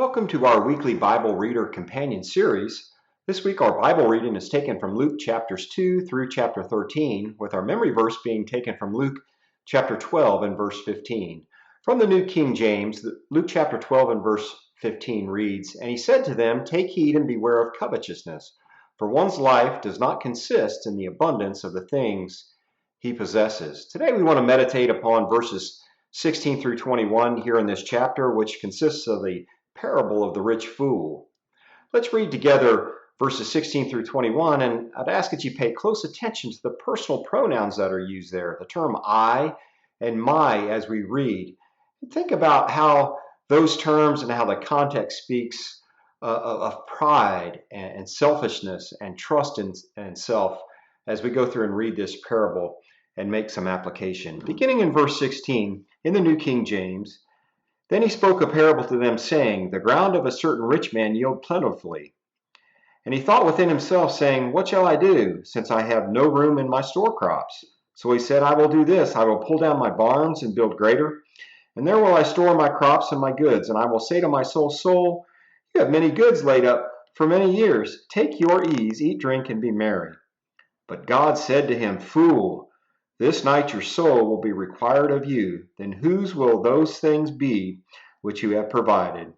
Welcome to our weekly Bible Reader Companion series. This week our Bible reading is taken from Luke chapters 2 through chapter 13, with our memory verse being taken from Luke chapter 12 and verse 15. From the New King James, Luke chapter 12 and verse 15 reads, "And he said to them, Take heed and beware of covetousness, for one's life does not consist in the abundance of the things he possesses." Today we want to meditate upon verses 16 through 21 here in this chapter, which consists of the parable of the rich fool. Let's read together verses 16 through 21, and I'd ask that you pay close attention to the personal pronouns that are used there, the term I and my as we read. And think about how those terms and how the context speaks of pride and selfishness and trust in self as we go through and read this parable and make some application. Beginning in verse 16 in the New King James, "Then he spoke a parable to them, saying, The ground of a certain rich man yielded plentifully. And he thought within himself, saying, What shall I do, since I have no room in my store crops? So he said, I will do this, I will pull down my barns and build greater, and there will I store my crops and my goods. And I will say to my soul, Soul, you have many goods laid up for many years. Take your ease, eat, drink, and be merry. But God said to him, Fool, this night your soul will be required of you. Then whose will those things be which you have provided?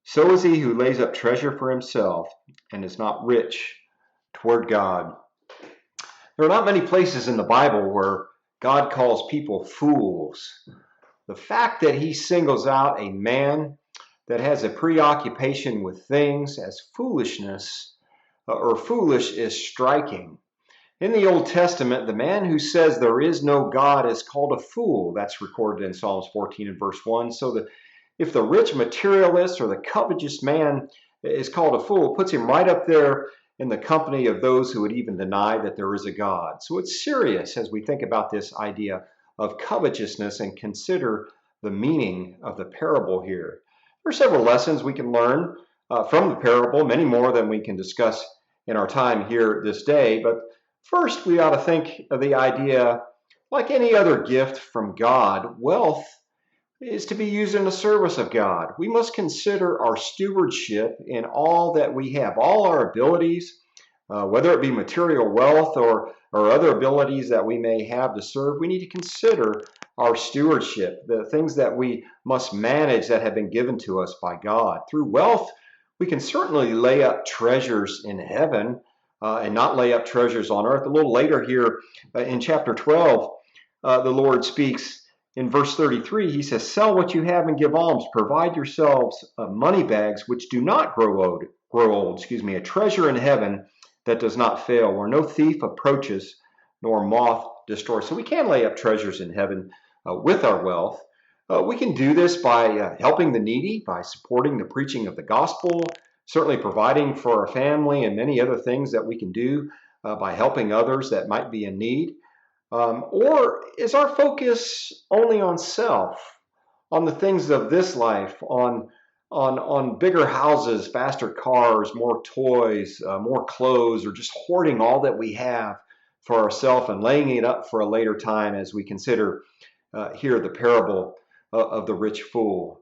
So is he who lays up treasure for himself and is not rich toward God." There are not many places in the Bible where God calls people fools. The fact that he singles out a man that has a preoccupation with things as foolishness or foolish is striking. In the Old Testament, the man who says there is no God is called a fool. That's recorded in Psalms 14 and verse 1. So if the rich materialist or the covetous man is called a fool, it puts him right up there in the company of those who would even deny that there is a God. So it's serious as we think about this idea of covetousness and consider the meaning of the parable here. There are several lessons we can learn from the parable, many more than we can discuss in our time here this day, but first, we ought to think of the idea, like any other gift from God, wealth is to be used in the service of God. We must consider our stewardship in all that we have, all our abilities, whether it be material wealth or other abilities that we may have to serve. We need to consider our stewardship, the things that we must manage that have been given to us by God. Through wealth, we can certainly lay up treasures in heaven, and not lay up treasures on earth. A little later here in chapter 12, the Lord speaks in verse 33. He says, Sell what you have and give alms. Provide yourselves money bags which do not grow old, a treasure in heaven that does not fail, where no thief approaches nor moth destroys. So we can lay up treasures in heaven with our wealth. We can do this by helping the needy, by supporting the preaching of the gospel, certainly providing for our family and many other things that we can do by helping others that might be in need. Or is our focus only on self, on the things of this life, on bigger houses, faster cars, more toys, more clothes, or just hoarding all that we have for ourselves and laying it up for a later time as we consider here the parable of the rich fool?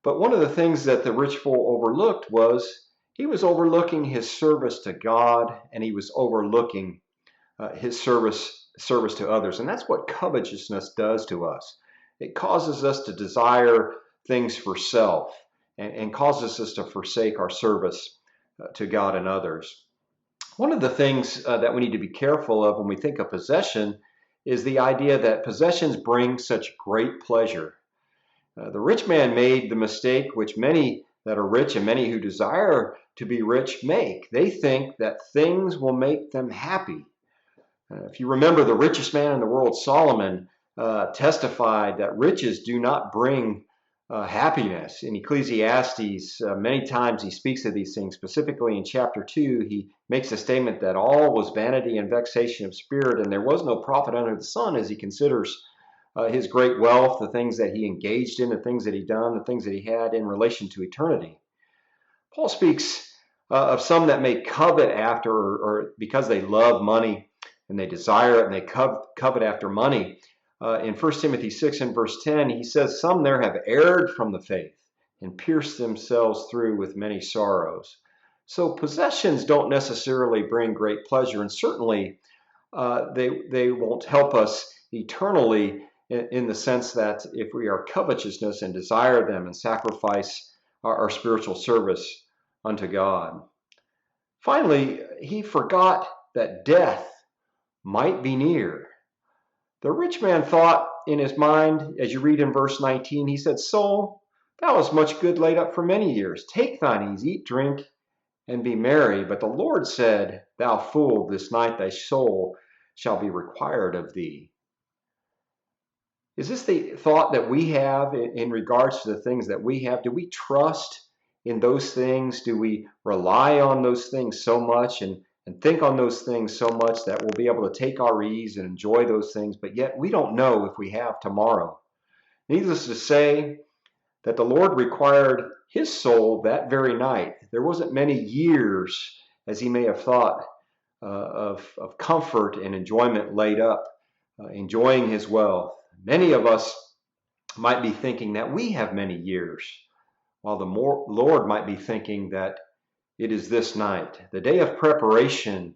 But one of the things that the rich fool overlooked was he was overlooking his service to God, and he was overlooking his service to others. And that's what covetousness does to us. It causes us to desire things for self and causes us to forsake our service to God and others. One of the things that we need to be careful of when we think of possession is the idea that possessions bring such great pleasure. The rich man made the mistake which many that are rich and many who desire to be rich make. They think that things will make them happy. If you remember, the richest man in the world, Solomon, testified that riches do not bring happiness. In Ecclesiastes, many times he speaks of these things. Specifically in chapter 2, he makes a statement that all was vanity and vexation of spirit, and there was no profit under the sun, as he considers his great wealth, the things that he engaged in, the things that he done, the things that he had in relation to eternity. Paul speaks of some that may covet after, or because they love money and they desire it and they covet after money. In 1 Timothy 6 and verse 10, he says, Some there have erred from the faith and pierce themselves through with many sorrows. So possessions don't necessarily bring great pleasure, and certainly they won't help us eternally in the sense that if we are covetousness and desire them and sacrifice our spiritual service unto God. Finally, he forgot that death might be near. The rich man thought in his mind, as you read in verse 19, he said, "Soul, thou hast much good laid up for many years. Take thine ease, eat, drink, and be merry." But the Lord said, "Thou fool, this night thy soul shall be required of thee." Is this the thought that we have in regards to the things that we have? Do we trust in those things? Do we rely on those things so much and think on those things so much that we'll be able to take our ease and enjoy those things, but yet we don't know if we have tomorrow? Needless to say, that the Lord required his soul that very night. There wasn't many years, as he may have thought, of comfort and enjoyment laid up, enjoying his wealth. Many of us might be thinking that we have many years, while the Lord might be thinking that it is this night. The day of preparation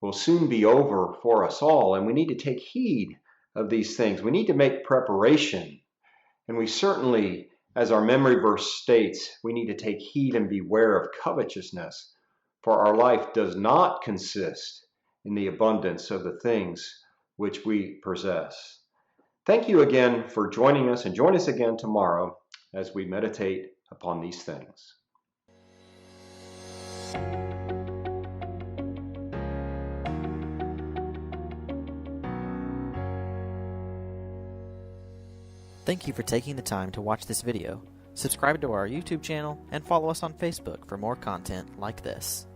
will soon be over for us all, and we need to take heed of these things. We need to make preparation, and we certainly, as our memory verse states, we need to take heed and beware of covetousness, for our life does not consist in the abundance of the things which we possess. Thank you again for joining us, and join us again tomorrow as we meditate upon these things. Thank you for taking the time to watch this video. Subscribe to our YouTube channel and follow us on Facebook for more content like this.